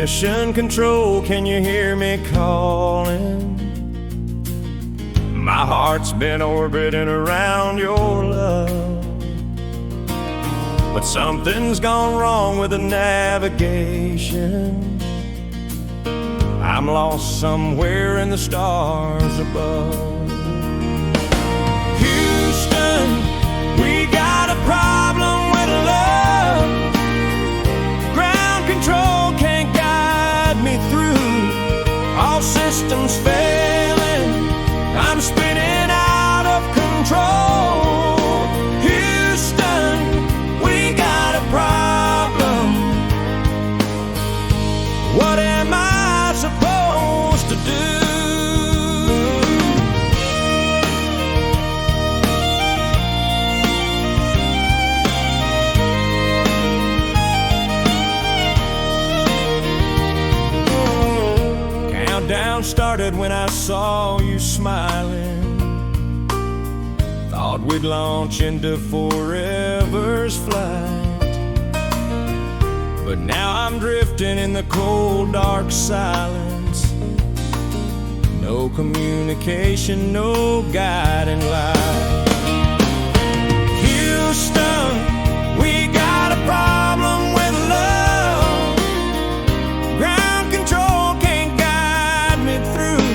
Mission control, can you hear me calling? My heart's been orbiting around your love, but something's gone wrong with the navigation. I'm lost somewhere in the stars above. Houston, we got a problem with love. Ground control can't guide me through. All systems failing, I'm spinning out of control. Houston, we got a problem. What am I supposed to do? Countdown started when I saw you smiling. Thought we'd launch into forever's flight, but now I'm drifting in the cold, dark silence. No communication, no guiding light. Houston, we got a problem with love. Ground control can't guide me through.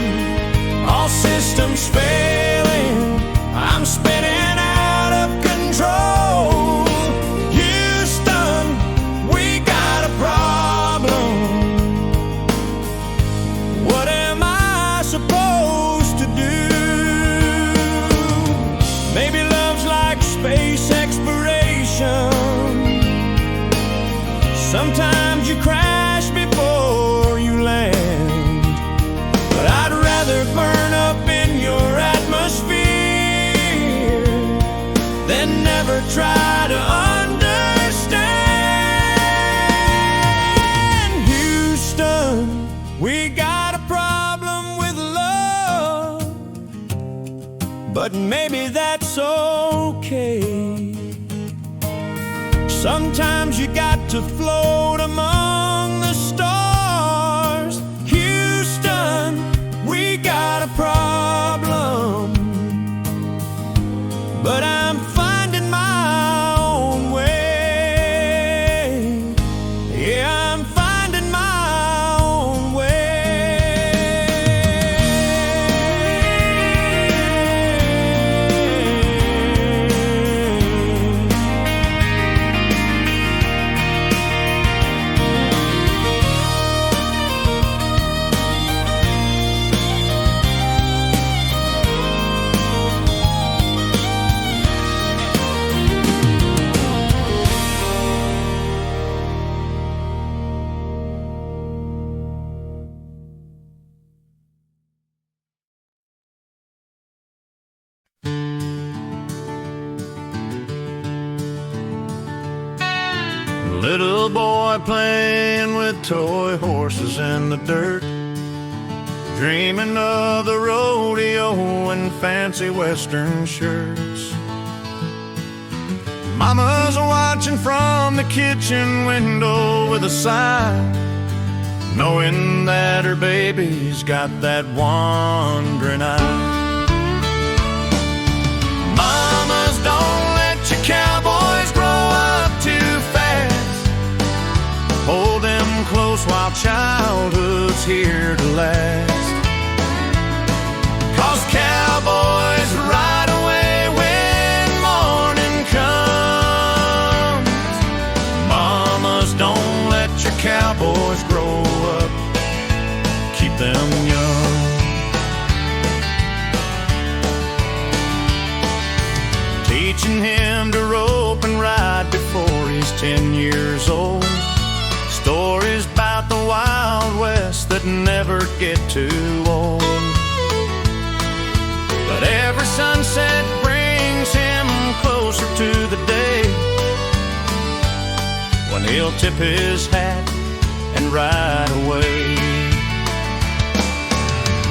All systems failing, I'm spinning out of control. Houston, we got a problem. What am I supposed to do? Maybe love's like space exploration. Sometimes you crash before you land, but I'd rather burn up in your atmosphere than never try to understand. Houston, we got a problem with love, but maybe that's okay. Sometimes you got to float among the stars. Houston, we got a problem, but I'm finding my own way. Yeah, I'm finding my own way. Little boy playing with toy horses in the dirt, dreaming of the rodeo and fancy western shirts. Mama's watching from the kitchen window with a sigh, knowing that her baby's got that wandering eye. Mamas, don't let your cowboys grow up too fast. Hold them close while childhood's here to last. 'Cause cowboys ride away when morning comes. Mamas, don't let your cowboys grow up. Keep them young. Teaching him to rope and ride before he's 10 years old. Stories about the Wild West that never get too old. But every sunset brings him closer to the day when he'll tip his hat and ride away.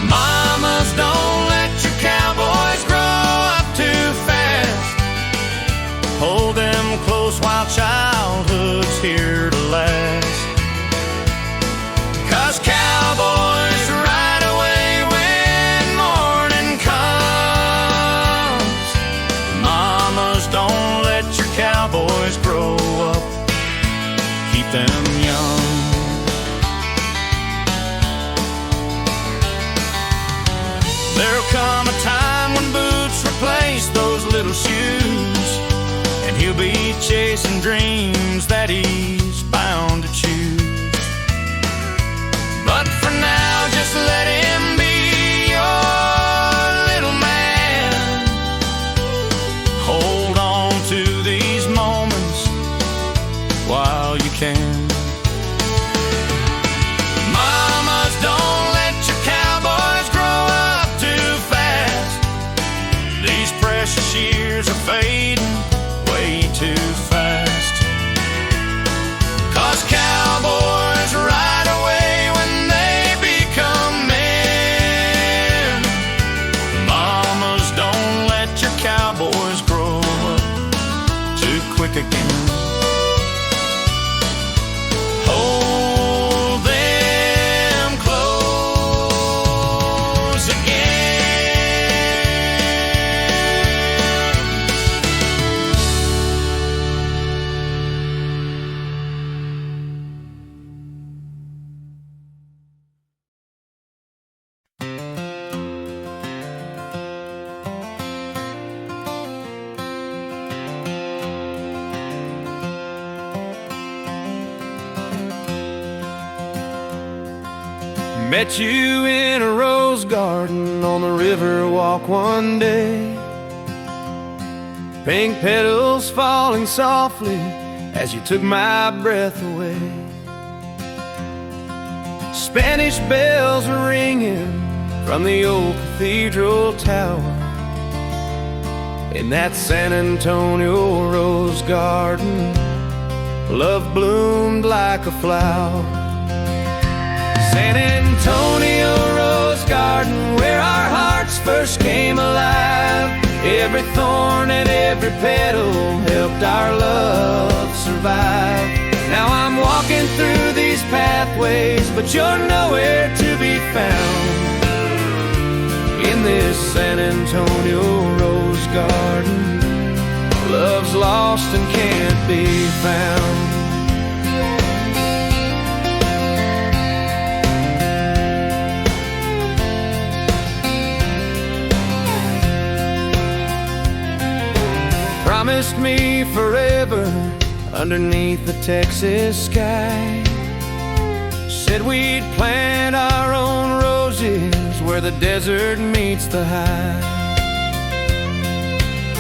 Mamas, don't let your cowboys grow up too fast. Hold them close while childhood's here to last. dreams that he's bound to choose. But for now, just let him be your little man. Hold on to these moments while you can. Mamas, don't let your cowboys grow up too fast. These precious years are fading way too fast. 'Cause cowboys ride away when they become men. Mamas, don't let your cowboys grow up too quick again. Hold them close again. Met you in a rose garden on the river walk one day. Pink petals falling softly as you took my breath away. Spanish bells were ringing from the old cathedral tower. In that San Antonio rose garden, love bloomed like a flower. San Antonio rose garden, where our hearts first came alive. Every thorn and every petal helped our love survive. Now I'm walking through these pathways, but you're nowhere to be found. In this San Antonio rose garden, love's lost and can't be found. Promised me forever underneath the Texas sky. Said we'd plant our own roses where the desert meets the high.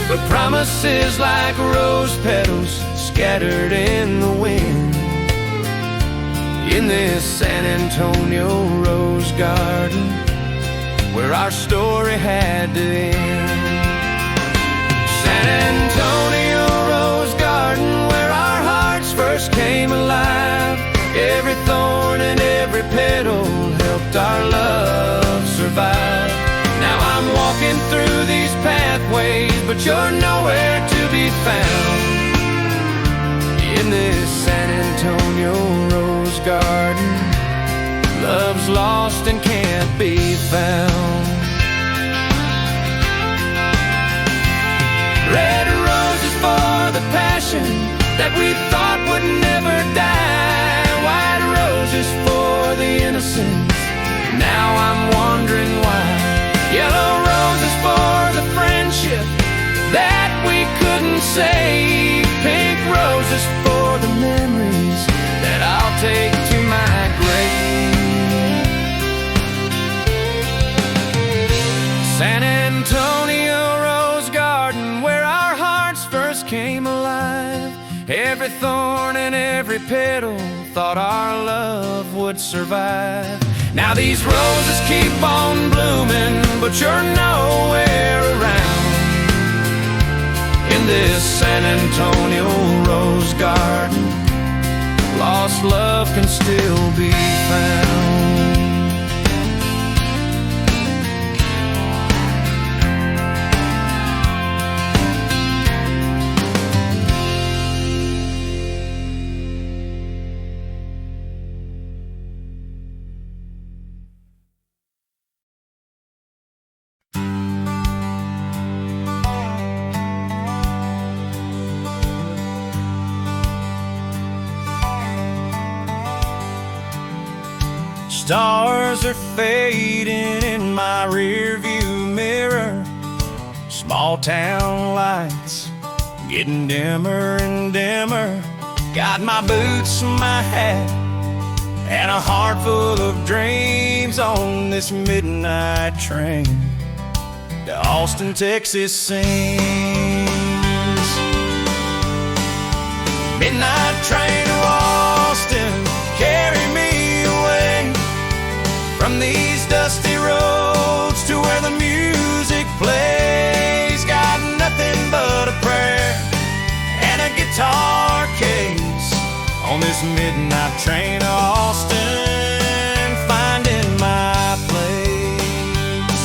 But promises like rose petals scattered in the wind. In this San Antonio rose garden, where our story had to end. San Antonio rose garden, where our hearts first came alive. Every thorn and every petal helped our love survive. Now I'm walking through these pathways, but you're nowhere to be found. In this San Antonio rose garden, love's lost and can't be found. Red roses for the passion that we thought would never die. White roses for the innocence, now I'm wondering why. Yellow roses for the friendship that we couldn't save. Pink roses for the memories that I'll take to my grave. San Antonio rose garden, where our hearts first came alive. Every thorn and every petal thought our love would survive. Now these roses keep on blooming, but you're nowhere around. In this San Antonio rose garden, lost love can still be found. Stars are fading in my rear view mirror. Small town lights getting dimmer and dimmer. Got my boots and my hat and a heart full of dreams on this midnight train to Austin, Texas sings. Midnight train to Austin, carry me away from these dusty roads to where the music plays. Got nothing but a prayer and a guitar case on this midnight train to Austin, finding my place.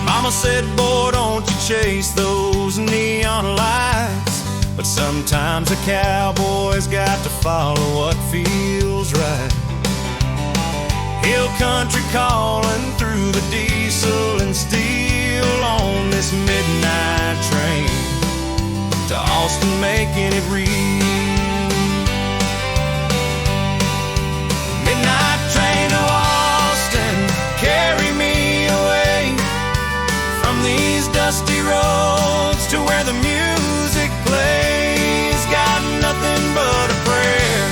Mama said, boy, don't you chase those neon lights, but sometimes a cowboy's got to follow what feels right. Hill country calling through the diesel and steel on this midnight train to Austin, making it real. Midnight train to Austin, carry me away from these dusty roads to where the music plays. Got nothing but a prayer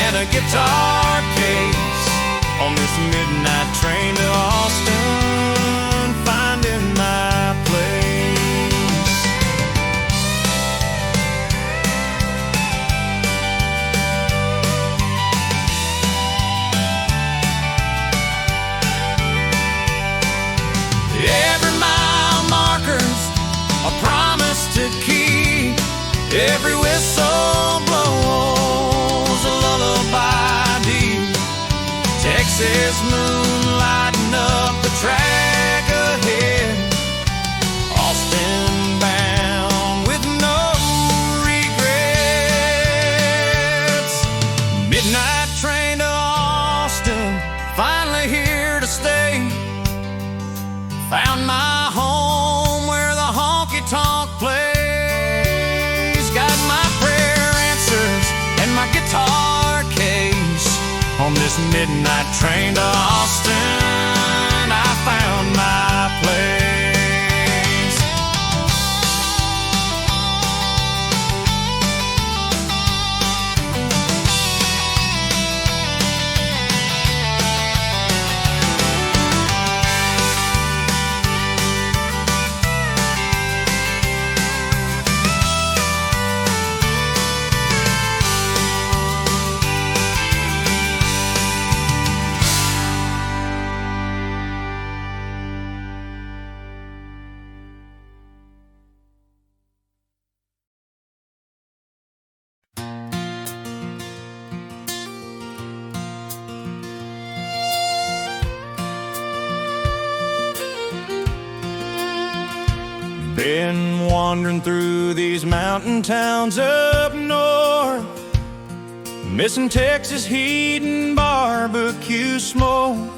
and a guitar case on this midnight train to Austin, finding my place. Every mile marker's a promise to keep. Every whistle blows a lullaby deep. Texas moon lighting up the track ahead. Austin bound with no regrets. Midnight train to Austin, finally here to stay. Found my home where the honky-tonk plays. Got my prayer answers and my guitar case on this midnight train to Austin. I found my place. Been wandering through these mountain towns up north, missing Texas heat and barbecue smoke.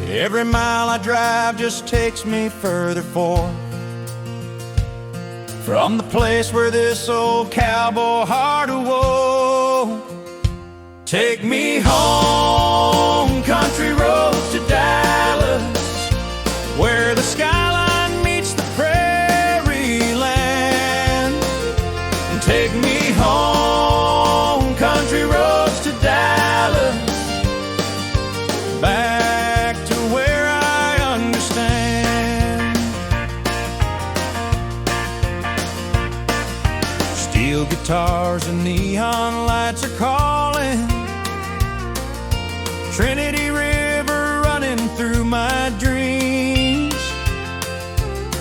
Every mile I drive just takes me further forth from the place where this old cowboy heart awoke. Take me home, country roads to Dallas, where the skyline take me home, country roads to Dallas, back to where I understand. Steel guitars and neon lights are calling, Trinity River running through my dreams.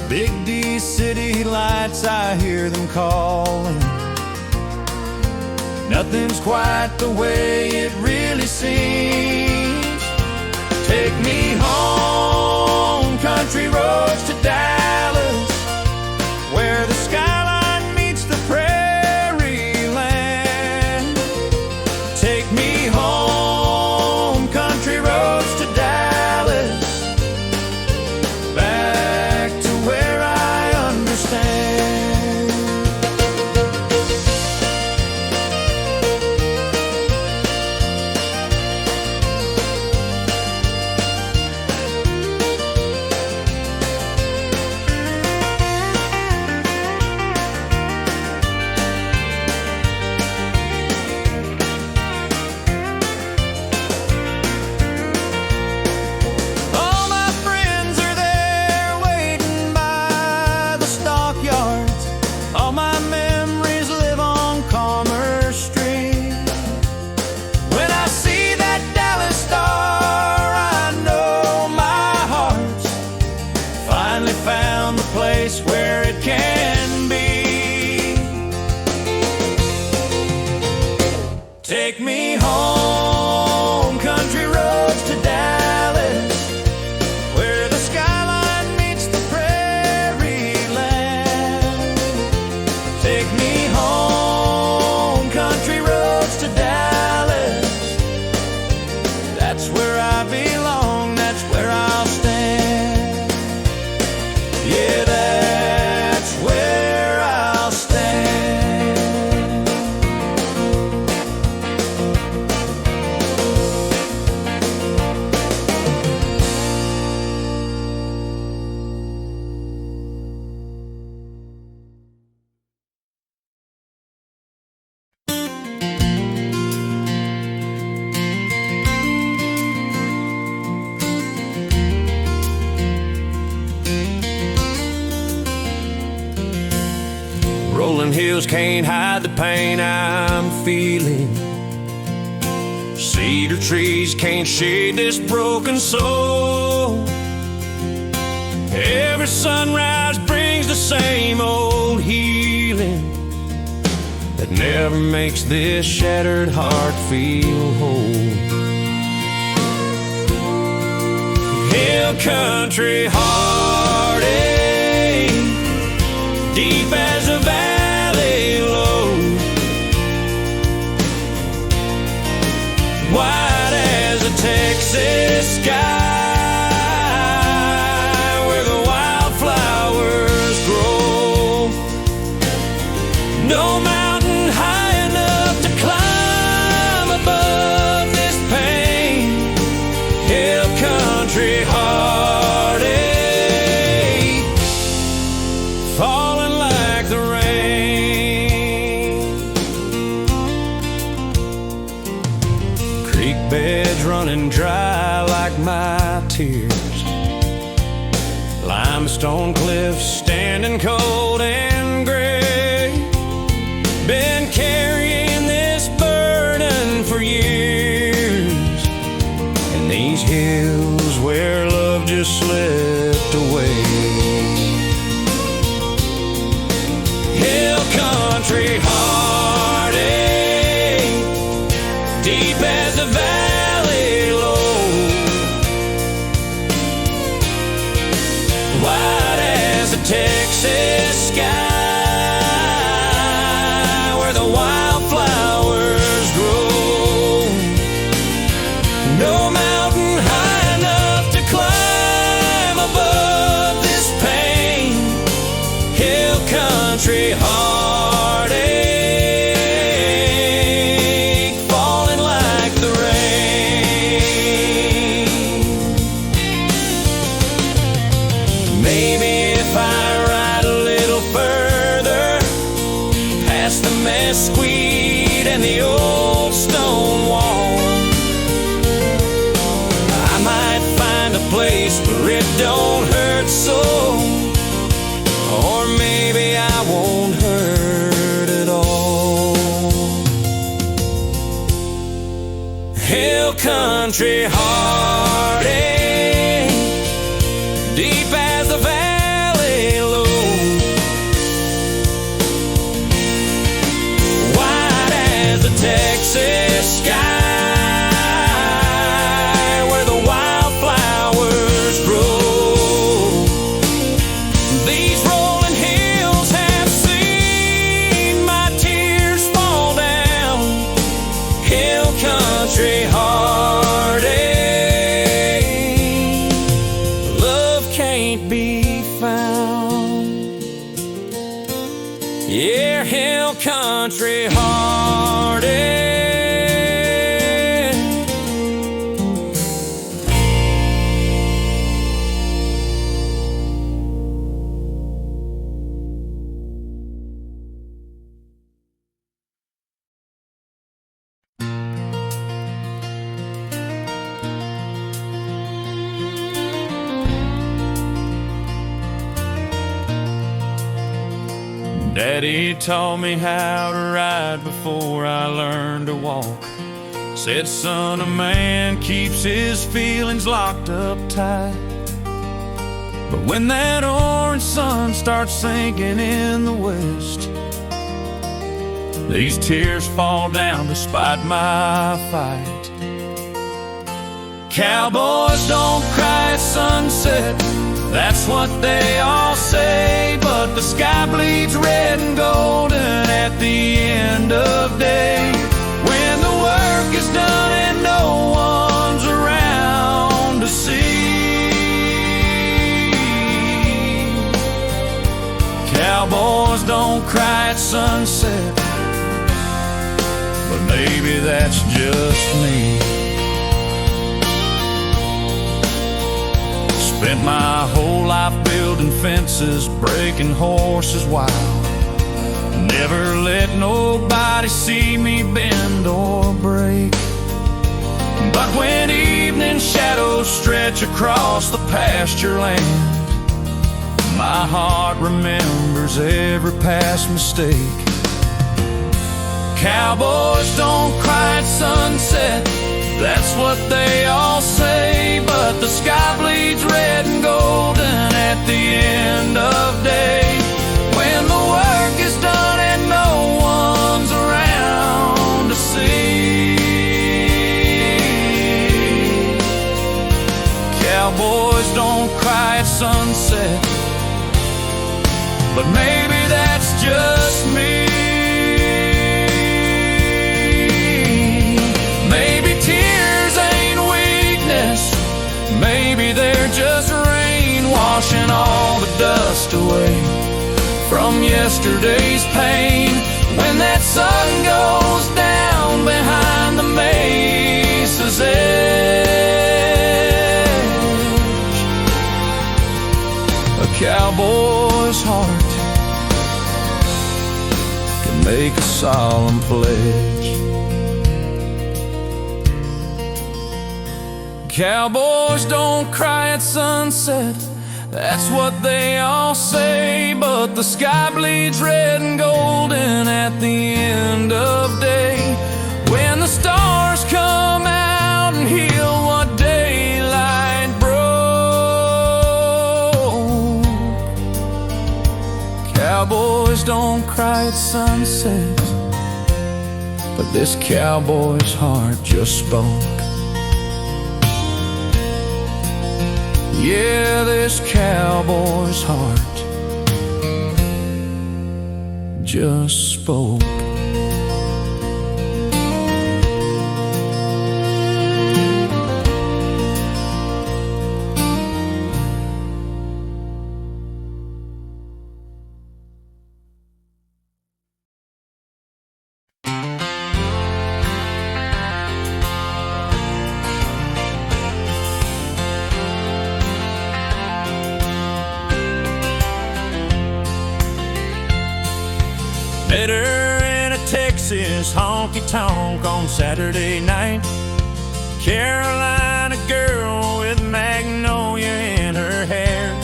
Big D city lights, I hear them calling. Nothing's quite the way it really seems. Take me home, country roads to Dallas, where the skyline meets the prairie land. Take me home, country roads to Dallas, back to where I understand. rolling hills can't hide the pain I'm feeling. Cedar trees can't shade this broken soul. Every sunrise brings the same old healing that never makes this shattered heart feel whole. Hill country heartache, deep as a valley low, wide as a Texas sky. No mountain high enough to climb above this pain. Hill country heartache, falling like the rain. Creek beds running dry like my tears. Limestone cliffs standing cold and gray. Been carrying this burden for years, and these hills where love just slipped away. Hill country heartache, deep as the valley low, wide as the Texas sky. No mountain high enough to climb above this pain. Hill country heartache, falling like the rain. Maybe if I ride a little further past the mesquite and the old stone wall, place where it don't hurt so, or maybe I won't hurt at all. Hill country heartache, deep as the valley low, wide as the Texas sky. Country heartache, love can't be found. Yeah, hill country heartache. Daddy taught me how to ride before I learned to walk. Said, son, a man keeps his feelings locked up tight, but when that orange sun starts sinking in the west, these tears fall down despite my fight. Cowboys don't cry at sunset, that's what they all say, but the sky bleeds red and golden at the end of day. When the work is done and no one's around to see. Cowboys don't cry at sunset, but maybe that's just me. Spent my whole life building fences, breaking horses wild. Never let nobody see me bend or break. But when evening shadows stretch across the pasture land, My heart remembers every past mistake. Cowboys don't cry at sunset, that's what they all say. But the sky bleeds red and golden at the end of day. When the work is done and no one's around to see. Cowboys don't cry at sunset, but maybe that's just me. Maybe tears ain't weakness, maybe they're just rain washing all the dust away from yesterday's pain. When that sun goes down behind the mesa's edge, a cowboy's heart can make a solemn pledge. Cowboys don't cry at sunset, that's what they all say. But the sky bleeds red and golden at the end of day. When the stars come out and heal what daylight broke. Cowboys don't cry at sunset, but this cowboy's heart just spoke. Yeah, this cowboy's heart just spoke. Met her in a Texas honky-tonk on Saturday night. Carolina girl with magnolia in her hair.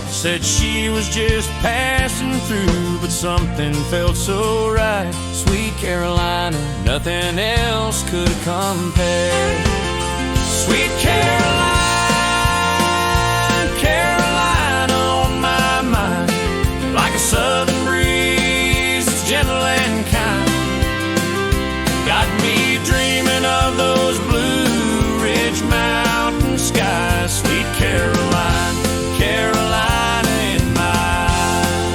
Said she was just passing through, but something felt so right. Sweet Carolina, nothing else could compare. Sweet Caroline, Carolina on my mind, like a southern breeze that's gentle and kind. Got me dreaming of those Blue Ridge mountain skies. Sweet Caroline, Carolina in my eyes.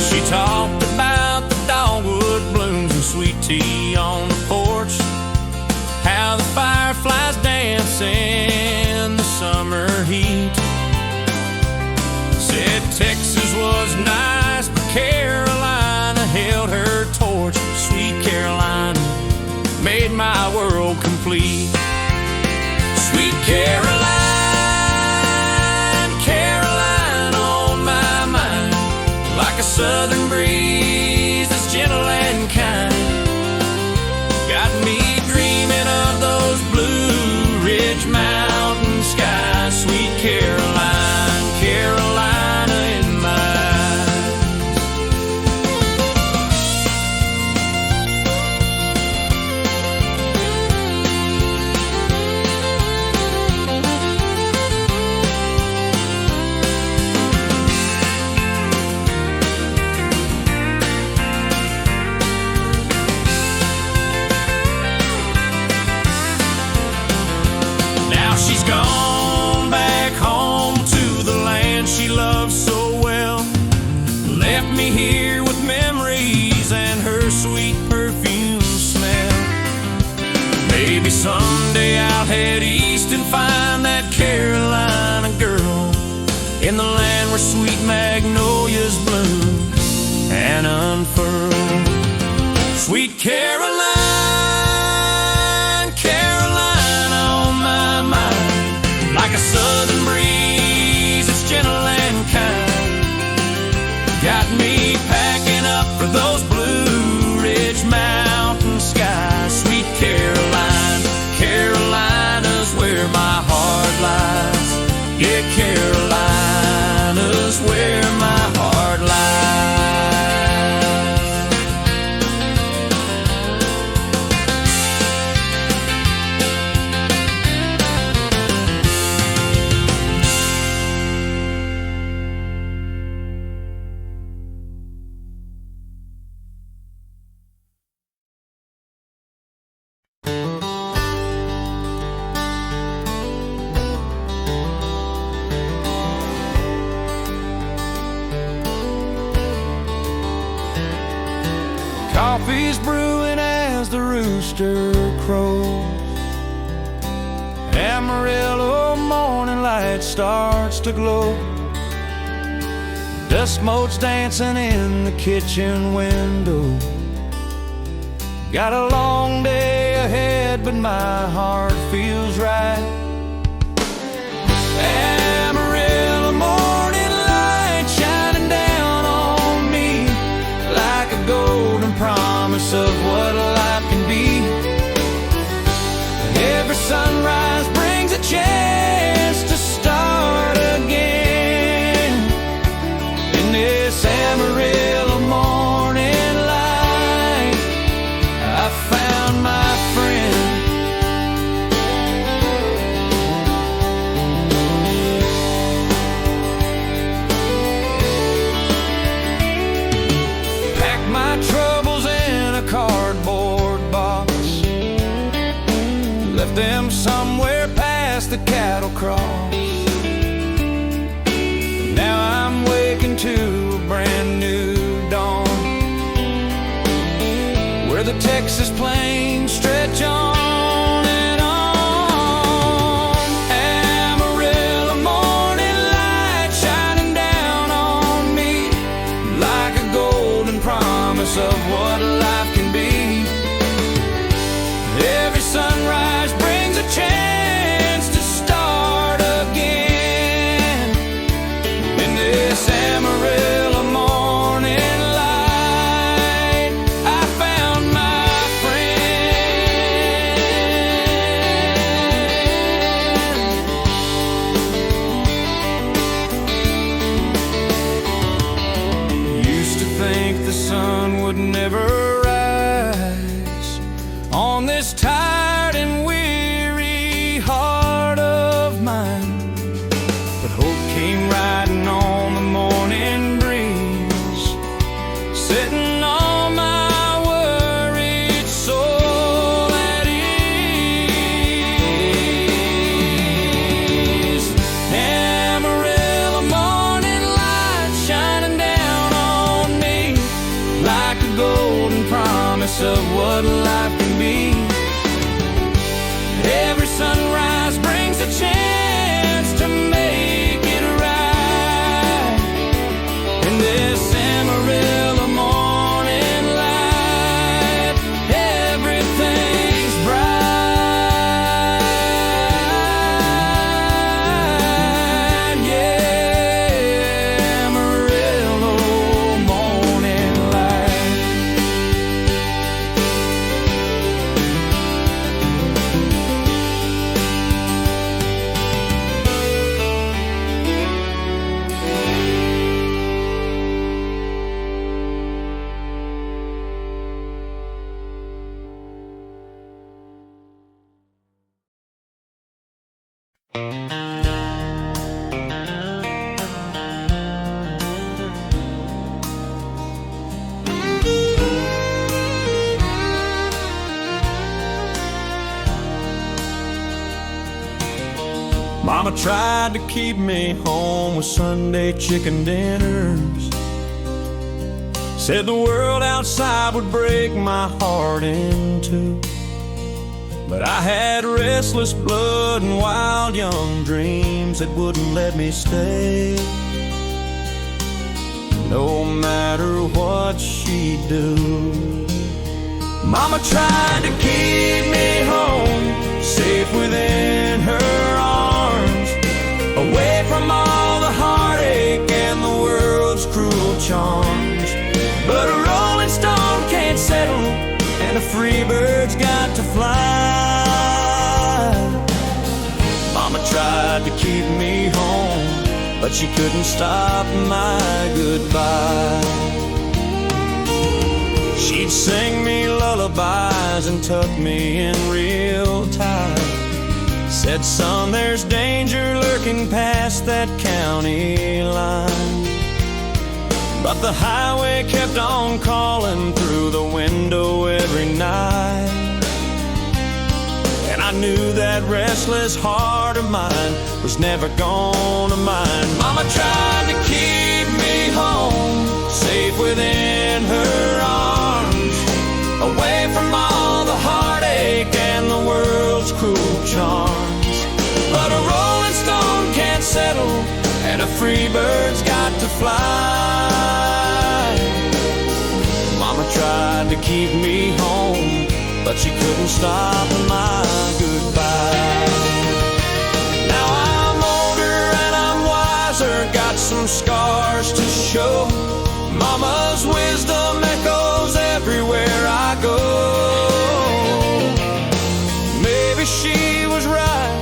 She talked about the dogwood blooms and sweet tea on the porch, how the fireflies dance in the summer heat. Said Texas was nice, but Carolina held her torch. Sweet Carolina made my world complete. Sweet Caroline, Carolina on my mind, like a southern breeze that's gentle and kind. Got me dreaming of those Blue Ridge mountain skies. Sweet Caroline, Carolina in my She's gone back home to the land she loves so well. Left me here with memories and her sweet perfume smell. Maybe someday I'll head east and find that Carolina girl in the land where sweet magnolias bloom and unfurl. Sweet Caroline, Carolina on my mind, like a southern breeze that's gentle and kind. Got me packing up for Yeah, Carolina's where my heart lies. Coffee's brewing as the rooster crows. Amarillo morning light starts to glow. Dust motes dancing in the kitchen window. Got a long day ahead, but my heart feels right. Amarillo morning light shining down on me like a golden promise of what life can be. Every sunrise brings a chance to start again. In this Amarillo morning light, I found my friend. Pack my troubles in a cardboard box, left them somewhere past the cattle cross. Now I'm waking to a brand new dawn, where the Texas plains stretch on and on. Amarillo morning light shining down on me like a golden promise of what life can be. Every sunrise brings a chance to start again. In this Amarillo morning light, I found my friend. Used to think the sun would never rise on this tired and weary heart of mine, but hope came riding on the morning breeze, setting all my worried soul at ease. Amarillo morning light shining down on me like a golden promise of what life can be. Every sunrise brings a chance to make it right. In this Amarillo morning light, everything's bright. Yeah, Amarillo morning light. Mama tried to keep me home with Sunday chicken dinners. Said the world outside would break my heart in two. But I had restless blood and wild young dreams that wouldn't let me stay. No matter what she'd do, Mama tried to keep me home, safe within her arms, away from all the heartache and the world's cruel charms. But a rolling stone can't settle, and a free bird's got to fly. Mama tried to keep me home, but she couldn't stop my goodbye. She'd sing me lullabies and tuck me in real tight. Said, son, there's danger lurking past that county line. But the highway kept on calling through the window every night. And I knew that restless heart of mine was never gonna mind. Mama tried to keep me home, safe within her arms, away from all the heartache and the world's cruel charms. But a rolling stone can't settle, and a free bird's got to fly. Mama tried to keep me home, but she couldn't stop my goodbye. Now I'm older and I'm wiser, got some scars to show. Mama's wisdom echoes everywhere I go. Maybe she was right,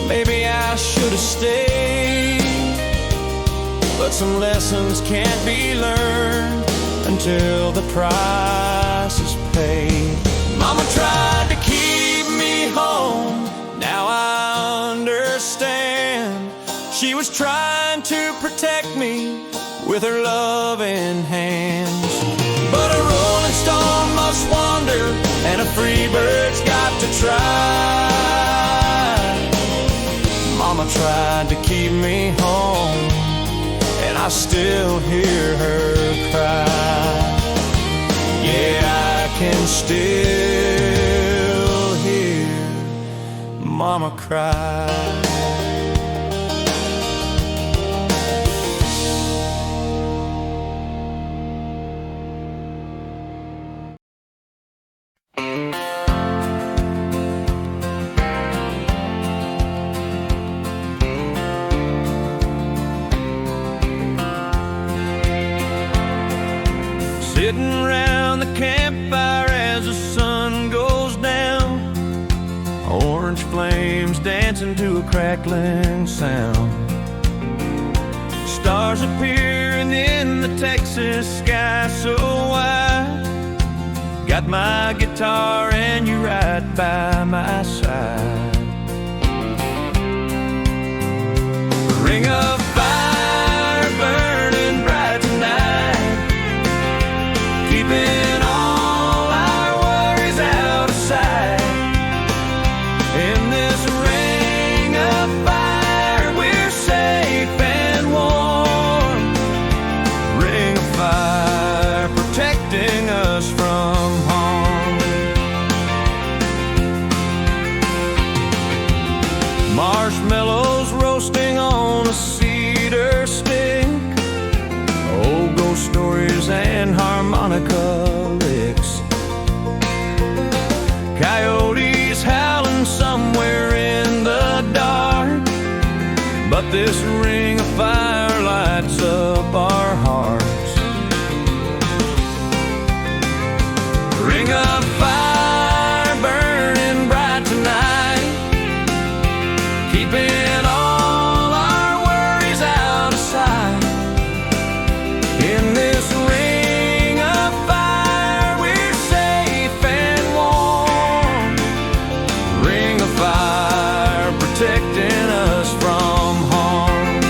maybe I should have stayed, but some lessons can't be learned until the price is paid. Mama tried to keep me home, now I understand. She was trying to protect me with her loving hands. But a rolling stone must wander, and a free bird's got to try. Mama tried to keep me home, and I still hear her cry. Yeah, I can still hear Mama cry. Sitting around the campfire as the sun goes down, orange flames dancing to a crackling sound. Stars appearing in the Texas sky so wide. Got my guitar and you right by my side. Ring of fire burning bright tonight, keeping all our worries out of sight. In this ring of fire we're safe and warm. Ring of fire protecting us from harm. Marshmallows roasting on a cedar stick, old ghost stories and harmonica licks. Coyotes howling somewhere in the dark, but this ring of fire lights up our hearts. Ring of fire burning bright tonight, keeping all our worries out of sight. In this ring of fire we're safe and warm. Ring of fire protecting us from harm.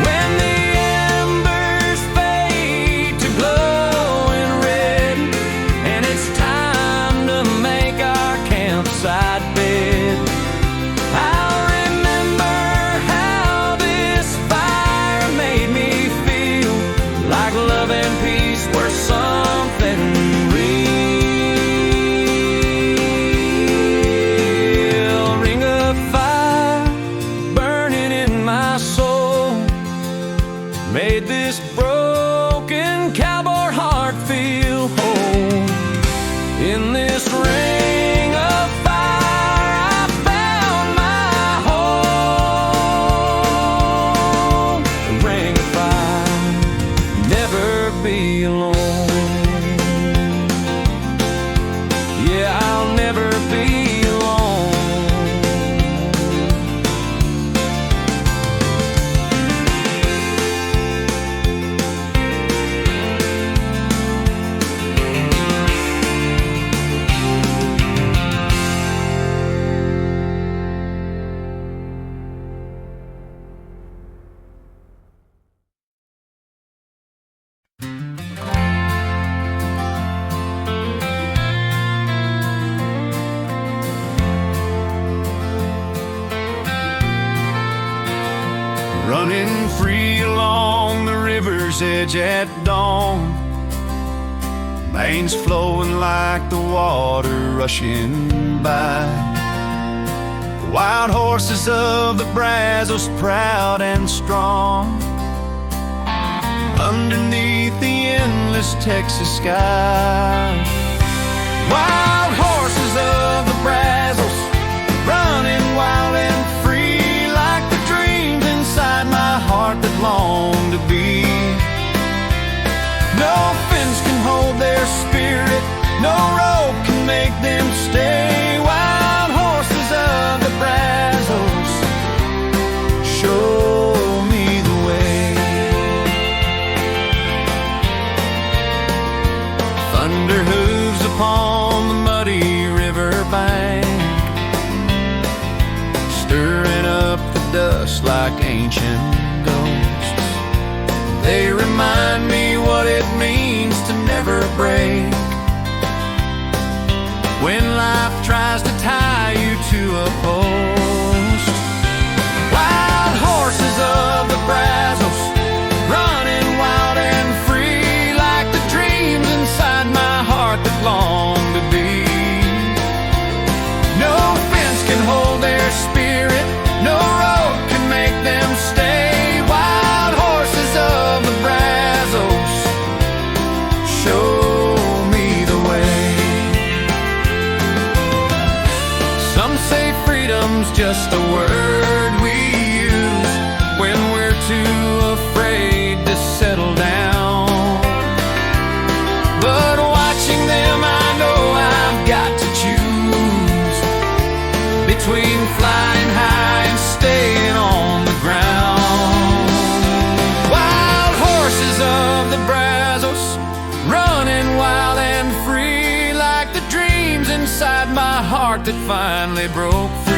When the embers fade to glowing red, and it's time to make our campsite bed, I'll remember how this fire made me feel like love and peace were something real. Ring of fire burning in my soul made this broken cowboy heart feel whole. In this ring of fire I found my home. Ring of fire, never be alone. Yeah, I'll never be alone. running free along the river's edge at dawn. Manes flowing like the water rushing by. Wild horses of the Brazos, proud and strong, underneath the endless Texas sky. Wild horses of the Brazos, running wild and free, like the dreams inside my heart that long to be. No fence can hold their spirit, no rope can make them stay. Wild horses of the Brazos, show me the way. Thunder hooves upon the muddy river bank, stirring up the dust like ancient ghosts. They remind me what it means to never break, when life tries to tie you to a post. Wild horses of the Brazos, running wild and free, like the dreams inside my heart that long to be. No fence can hold their spirit, no rope can make them stay. Wild horses of the Brazos, show me the way. Some say freedom's just a word we use when we're too afraid to settle down. But watching them, I know I've got to choose between flying high and staying on the ground. Wild horses of the Brazos, running wild and free, like the dreams inside my heart that finally broke free.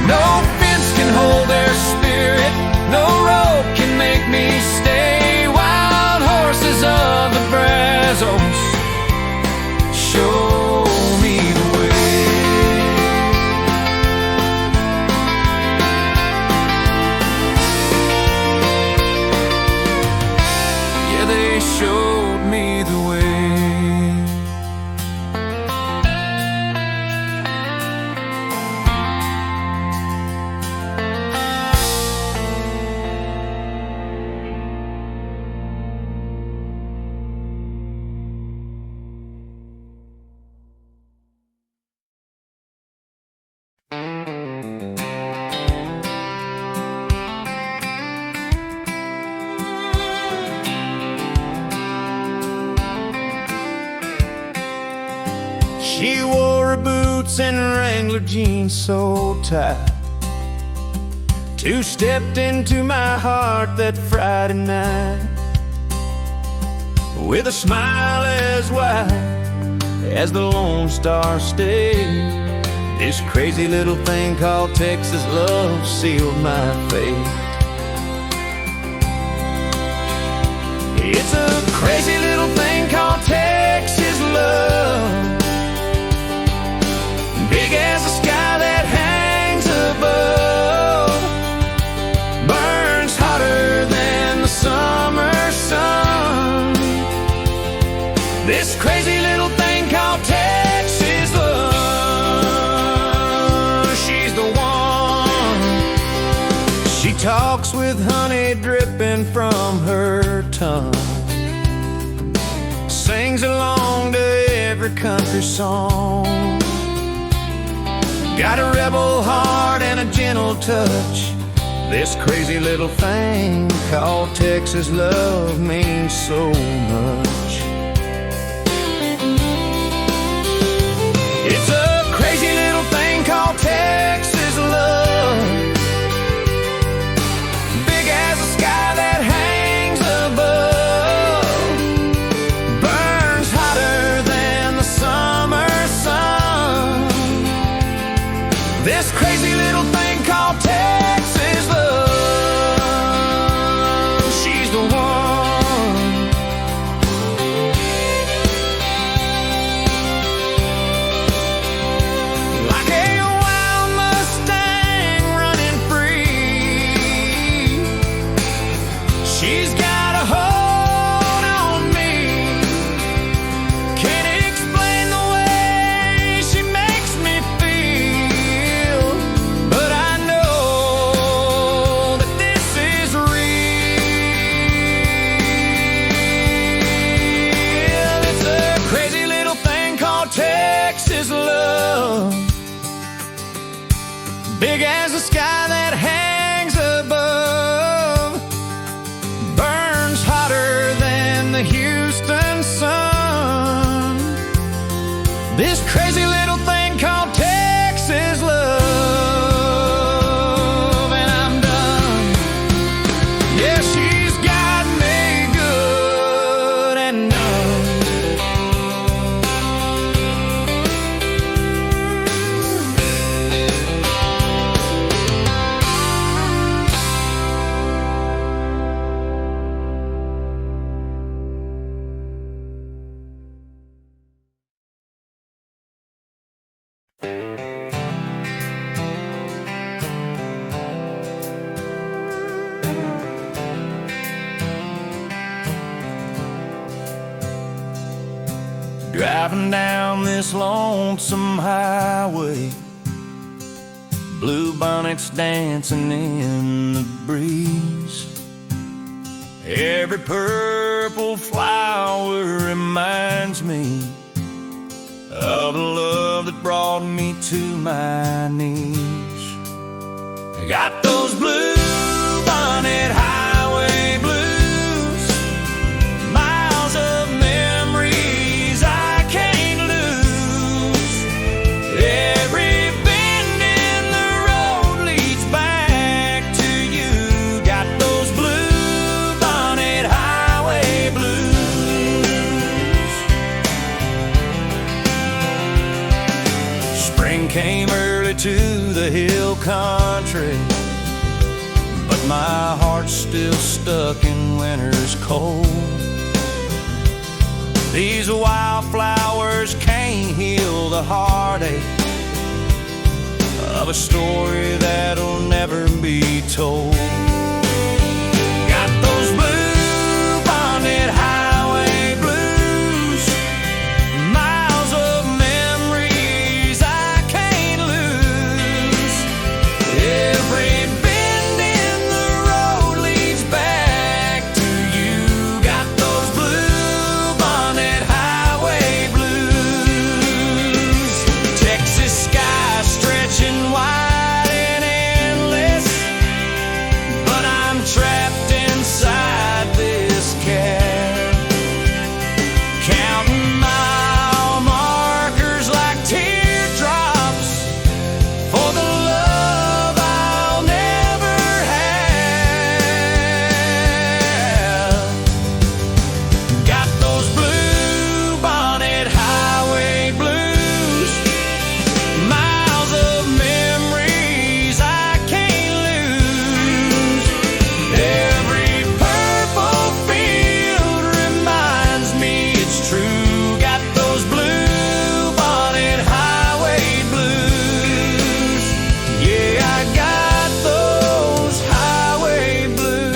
No fence can hold their spirit, no rope can make me stay. Wild horses of the Brazos, show me the way. Yeah, they showed me the way. She wore her boots and Wrangler jeans so tight, two-stepped into my heart that Friday night, with a smile as wide as the Lone Star State. This crazy little thing called Texas love sealed my fate. It's a crazy little thing called Texas love, big as the sky that hangs above, burns hotter than the summer sun. This crazy little thing called Texas love, she's the one. She talks with honey dripping from her tongue, sings along to every country song. Got a rebel heart and a gentle touch. This crazy little thing called Texas love means so much. It's a crazy little thing called Texas love, big as the sky that hangs above, burns hotter than the summer sun. This crazy little thing called Texas love, she's the one. Like a wild Mustang running free, big as the sky that hangs above, burns hotter than the Houston sun. This crazy little thing called Texas love, and I'm done. Yeah, she's got me good and numb. Driving down this lonesome highway, bluebonnets dancing in the breeze. Every purple flower reminds me of the love that brought me to my knees. I got those bluebonnet highway blues, miles of memories I can't lose. Every bend in the road leads back to you. Got those bluebonnet highway blues. Spring came early to the hill country, but my heart's still stuck in winter's cold. These wildflowers can't heal the heartache of a story that'll never be told. Got those bluebonnet highway blues, miles of memories I can't lose. Every bend in the road leads back to you. Got those bluebonnet highway blues. Texas sky stretching wide and endless, but I'm trapped inside this cab, counting mile markers like teardrops for the love I'll never have. Got those bluebonnet highway blues, miles of memories I can't lose. Every purple field reminds me it's true. Got those bluebonnet highway blues. Yeah, I got those highway blues.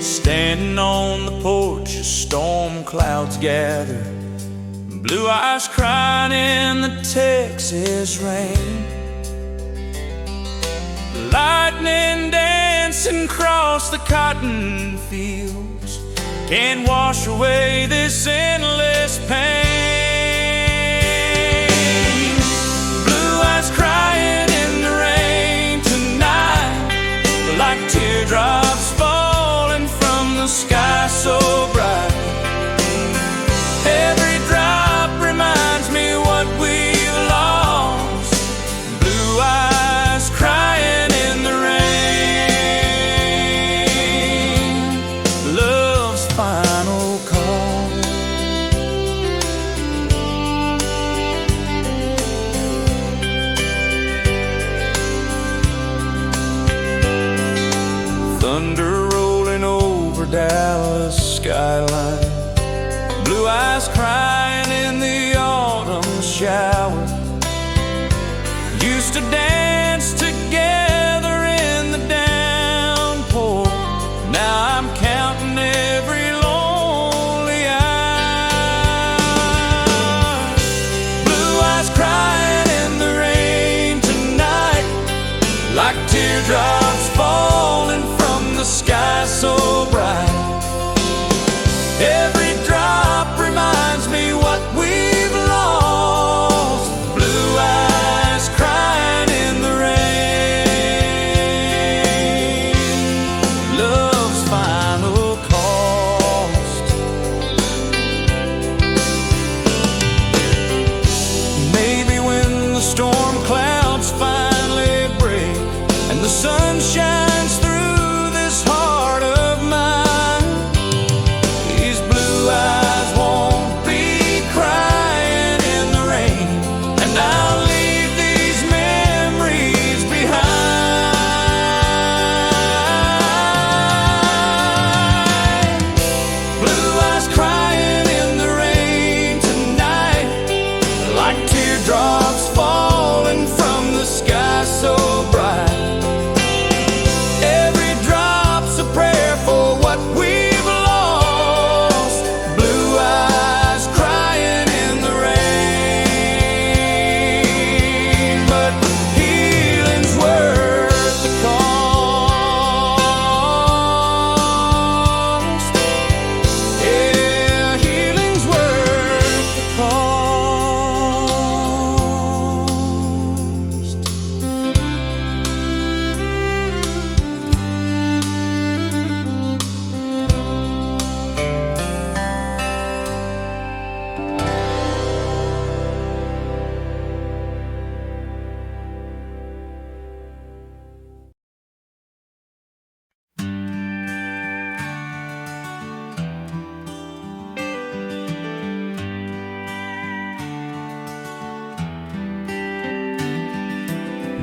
Standing on the porch as storm clouds gather, blue eyes crying in the Texas rain, lightning dancing across the cotton fields can't wash away this endless pain. Blue eyes crying in the rain tonight, like teardrops falling from the sky so bright. Every drop reminds me what we've lost. Blue eyes crying in the rain, love's final call. Thunder rolling over Dallas skyline, blue eyes crying in the autumn shower. Used to dance together like teardrops falling from the sky so bright. Every drop reminds me what we've lost. Blue eyes crying in the rain. Love's final cost. Maybe when the storm clouds finally break and the sun shines through this heart of mine, these blue eyes won't be crying in the rain, and I'll leave these memories behind. Blue eyes crying in the rain tonight, like teardrops falling from the sky so bright. Every drop's a prayer for what we've lost. Blue eyes crying in the rain, but healing's worth the cost. Yeah, healing's worth the cost.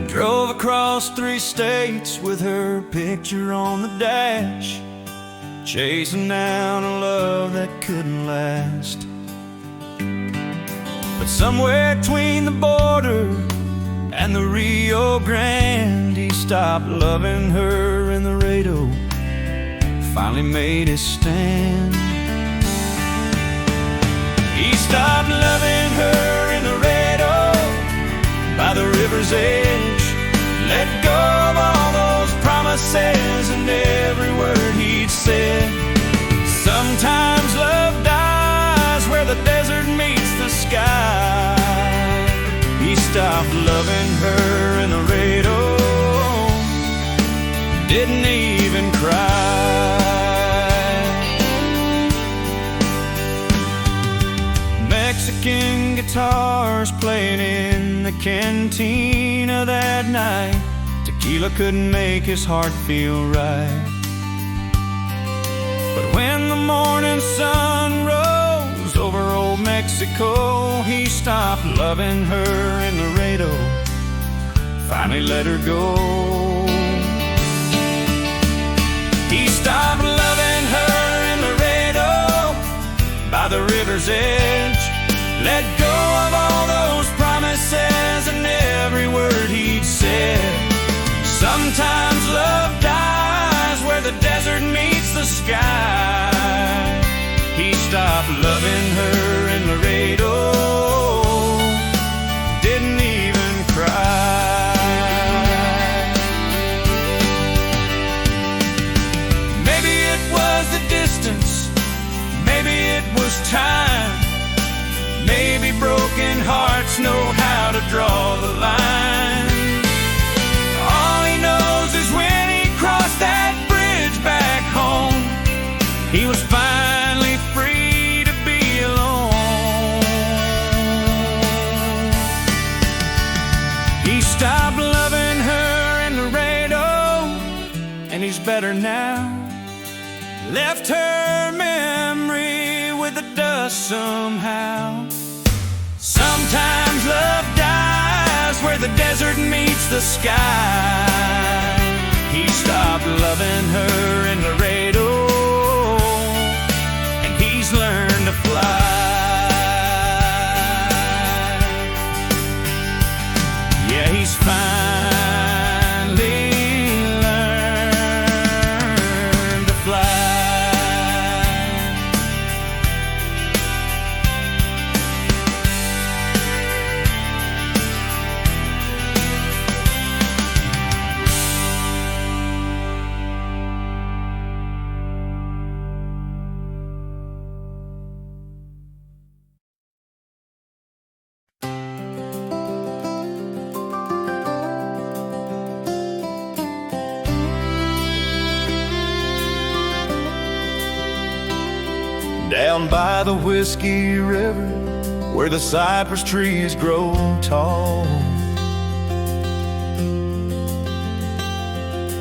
Drove across 3 states with her picture on the dash, chasing down a love that couldn't last. But somewhere between the border and the Rio Grande, he stopped loving her in Laredo, finally made his stand. He stopped loving her in Laredo by the river's edge, let go of all those promises and every word he'd said. Sometimes love dies where the desert meets the sky. He stopped loving her in Laredo, didn't even cry. Mexican guitars playing in the cantina that night. Tequila couldn't make his heart feel right. But when the morning sun rose over old Mexico, he stopped loving her in Laredo, finally let her go. He stopped loving her in Laredo by the river's edge, let go of all those promises and every word he'd said. Sometimes love dies where the desert meets the sky. He stopped loving her in Laredo, didn't even cry. Maybe it was the distance, maybe it was time. Maybe broken hearts know how to draw the line. All he knows is when he crossed that bridge back home, he was finally free to be alone. He stopped loving her in Laredo, and he's better now. Left her memory with the dust somehow. Sometimes love dies where the desert meets the sky. He stopped loving her in Laredo, and he's learned to fly. Yeah, he's finally learned to fly. down by the Whiskey River, where the cypress trees grow tall.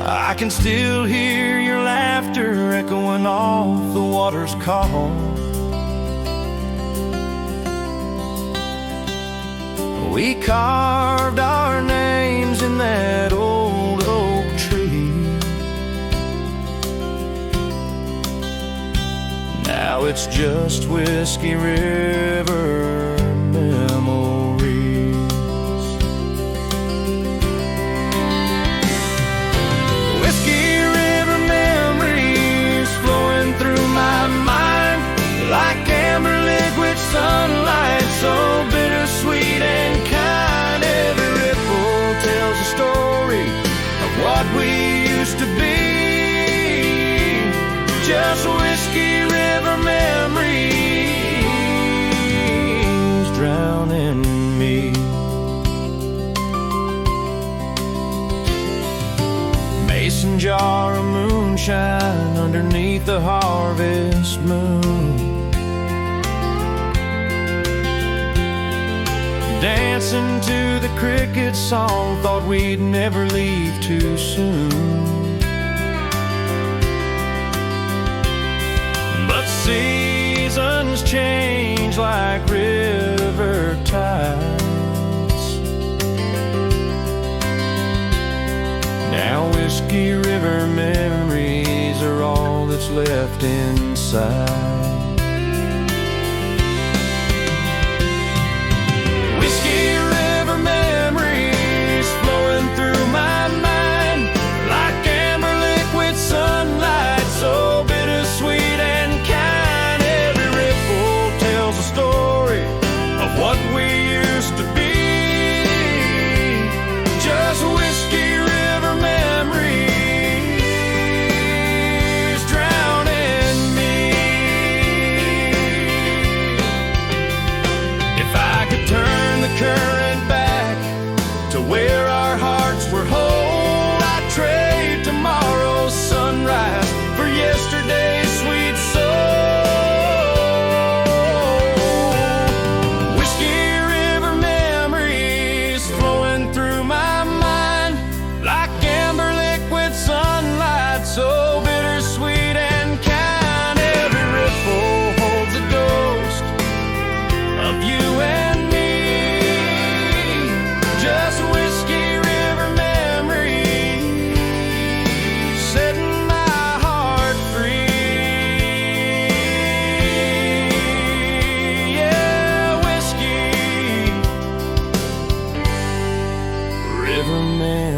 I can still hear your laughter echoing off the water's call. We carved our names in that old oak tree. Now it's just Whiskey River memories. Whiskey River memories flowing through my mind like amber liquid sunlight, so bittersweet and kind. Every ripple tells a story of what we used to be. Just Whiskey River memories drowning me. Mason jar of moonshine underneath the harvest moon, dancing to the cricket song, thought we'd never leave too soon. But seasons change like river tides. Now Whiskey River memories are all that's left inside. Sunlight, so bittersweet and kind. Every ripple tells a story of what we used to be. Just Whiskey River memories drowning me. If I could turn the current back to where our hearts were whole, I'd trade tomorrow's sunrise for yesterday's sweet soul. Whiskey River memories flowing through my mind like amber liquid sunlight, so bittersweet and kind. Every ripple holds a ghost of you and me. Just Whiskey River memories setting my heart free. Yeah, Whiskey River memories.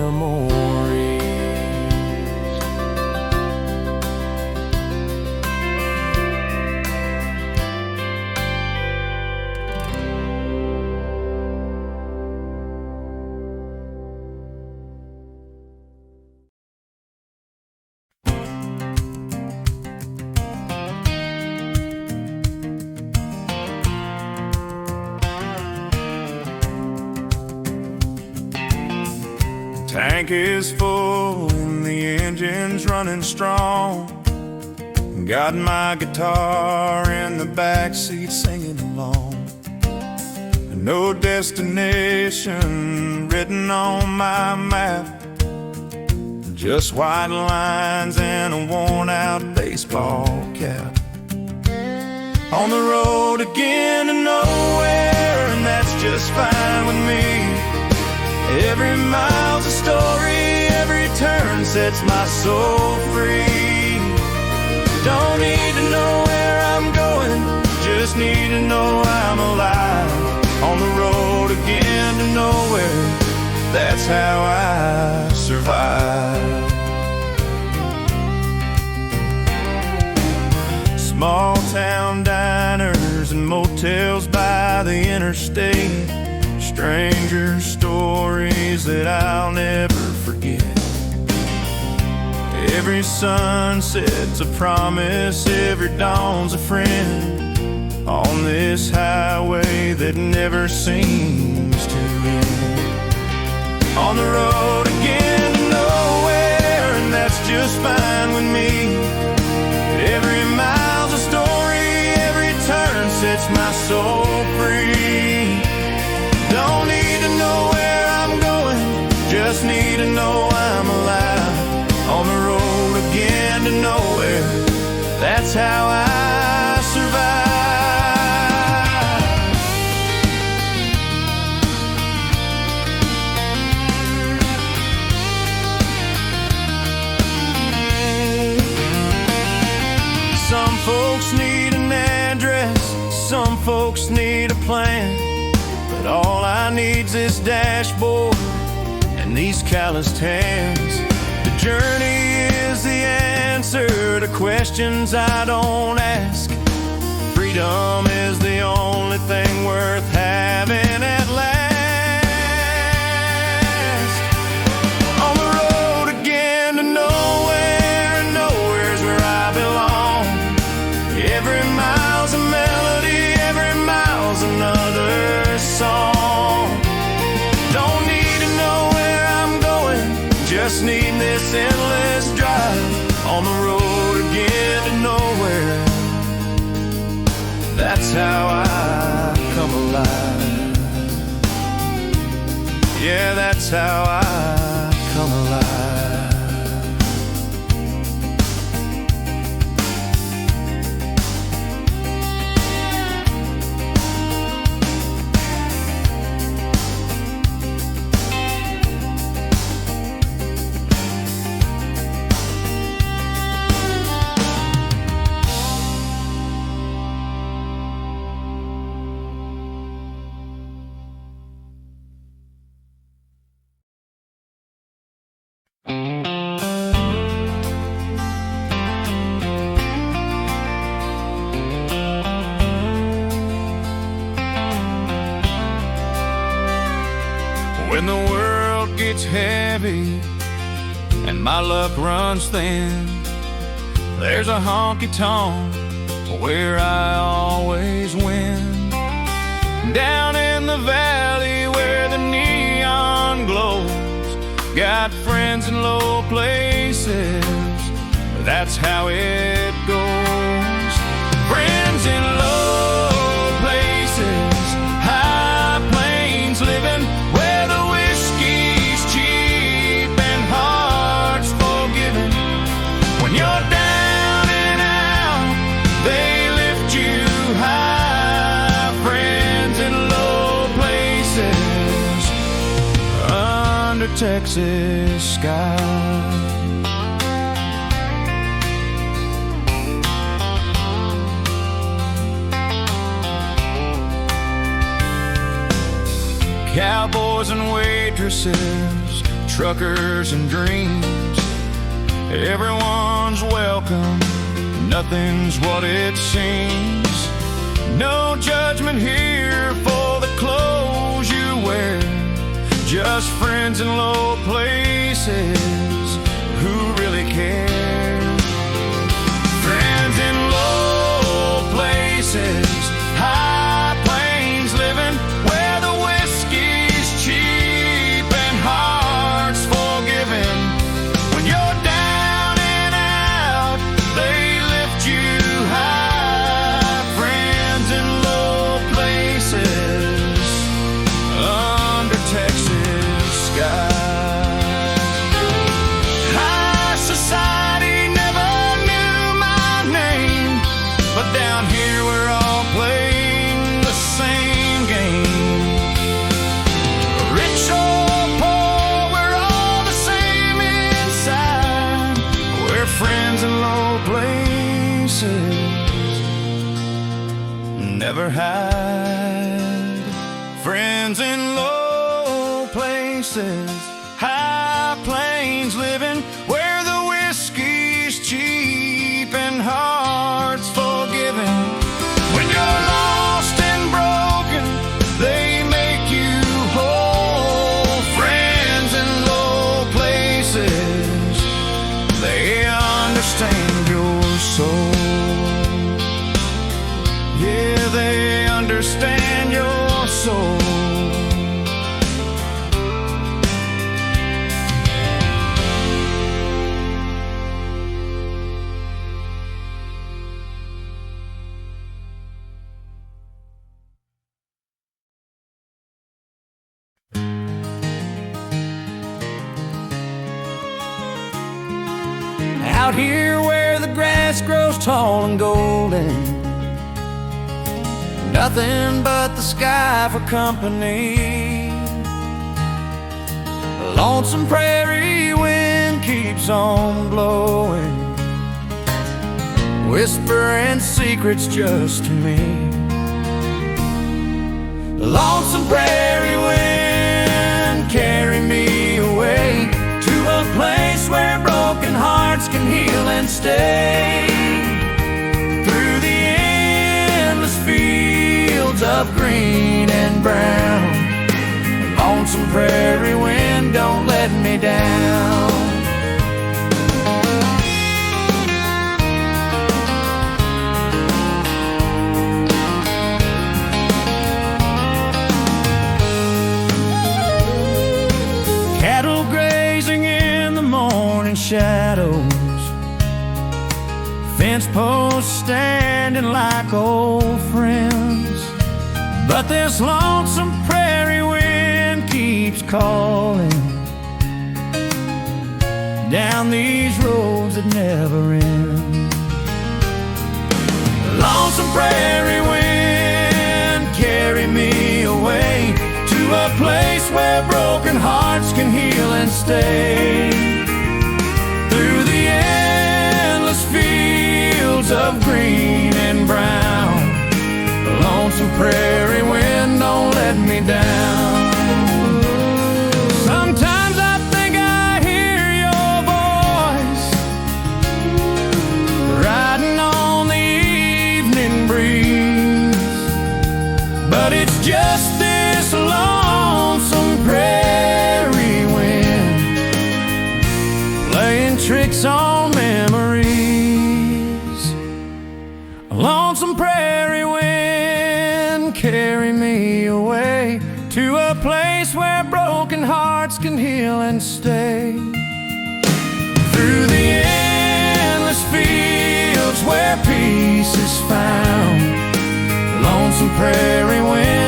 Tank is full and the engine's running strong. Got my guitar in the backseat singing along. No destination written on my map, just white lines and a worn-out baseball cap. On the road again to nowhere, and that's just fine with me. Every mile's a story, every turn sets my soul free. Don't need to know where I'm going, just need to know I'm alive. On the road again to nowhere, that's how I survive. Small town diners and motels by the interstate, stranger stories that I'll never forget. Every sunset's a promise, every dawn's a friend, on this highway that never seems to end. On the road again to nowhere, and that's just fine with me. Every mile's a story, every that's how I survive. Some folks need an address, some folks need a plan, but all I need's this dashboard and these calloused hands. The journey is the answer to questions I don't ask. Freedom is the only thing worth having at last. On the road again to nowhere, and nowhere's where I belong. Every mile's a melody, every mile's another song. Don't need to know where I'm going, just need this endless drive. On the road again to nowhere, that's how I come alive. Yeah, that's how I come alive. When the world gets heavy and my luck runs thin, there's a honky-tonk where I always win. Down in the valley where the neon glows, got friends in low places, that's how it goes. Friends in low places, high plains living, where the whiskey's cheap and hearts forgiving. When you're down and out, they lift you high. Friends in low places, under Texas sky. Cowboys and waitresses, truckers and dreams, everyone's welcome, nothing's what it seems. No judgment here for the clothes you wear, just friends in low places who really care. Friends in low places, high plains living, where the whiskey's cheap and hearts forgiving. When you're down and out, they lift you high. Friends in low places, under Texas sky. High society never knew my name, but down here we're all playing the same game. Rich or poor, we're all the same inside. We're friends in low places, never hide. Friends in low places, high plains living, where the whiskey's cheap and hearts forgiving. When you're lost and broken, they make you whole. Friends in low places, they understand your soul. Yeah, they understand your soul. Out here where the grass grows tall and golden, nothing but the sky for company. A lonesome prairie wind keeps on blowing, whispering secrets just to me. The lonesome prairie wind, carry me away to a place where broken hearts can heal and stay. Through the endless fields of green and brown, the lonesome prairie wind, don't let me down. Cattle grazing in the morning shadows, fence posts standing like old friends. But this lonesome prairie wind keeps calling down these roads that never end. Lonesome prairie wind, carry me away to a place where broken hearts can heal and stay. Through the endless fields of green and brown, the lonesome prairie wind, don't let me down. Sometimes I think I hear your voice riding on the evening breeze, but it's just this lonesome prairie wind playing tricks on memories. A lonesome prairie wind, carry me away to a place where broken hearts can heal and stay. Through the endless fields where peace is found, lonesome prairie wind,